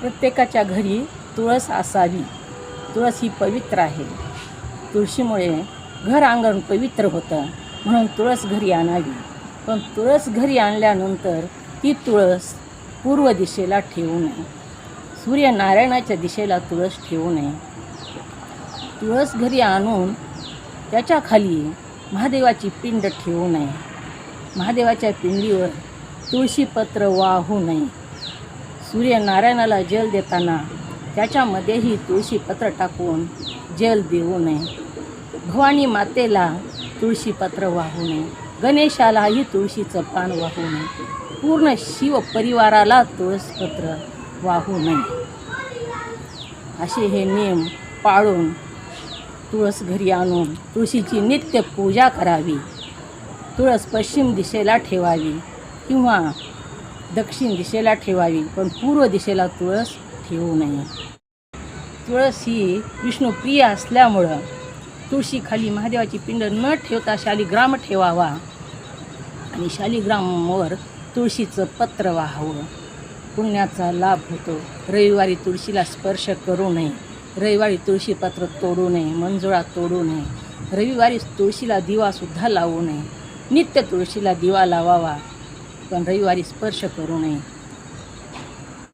प्रत्येकाच्या घरी तुळस असावी. तुळस ही पवित्र आहे. तुळशीमुळे घर अंगण पवित्र होतं, म्हणून तुळस घरी आणावी. पण तुळस घरी आणल्यानंतर ती तुळस पूर्व दिशेला ठेवू नये. सूर्यनारायणाच्या दिशेला तुळस ठेवू नये. तुळस घरी आणून त्याच्या खाली महादेवाची पिंड ठेवू नये. महादेवाच्या पिंडीवर तुळशीपत्र वाहू नये. सूर्यनारायणाला जल देताना त्याच्यामध्येही तुळशीपत्र टाकून जल देऊ नये. भवानी मातेला तुळशीपत्र वाहू नये. गणेशालाही तुळशीचं पान वाहू नये. पूर्ण शिव परिवाराला तुळसपत्र वाहू नये. असे हे नियम पाळून तुळस घरी आणून तुळशीची नित्य पूजा करावी. तुळस पश्चिम दिशेला ठेवावी किंवा दक्षिण दिशेला ठेवावी, पण पूर्व दिशेला तुळस ठेवू नये. तुळस ही विष्णुप्रिय असल्यामुळं तुळशीखाली महादेवाची पिंड न ठेवता शालिग्राम ठेवावा आणि शालिग्रामवर तुळशीचं पत्र वाहावं. पुण्याचा लाभ होतो. रविवारी तुळशीला स्पर्श करू नये. रविवारी तुळशीपत्र तोडू नये. मंजुळा तोडू नये. रविवारी तुळशीला दिवासुद्धा लावू नये. नित्य तुळशीला दिवा लावावा, पण रविवारी स्पर्श करू नये.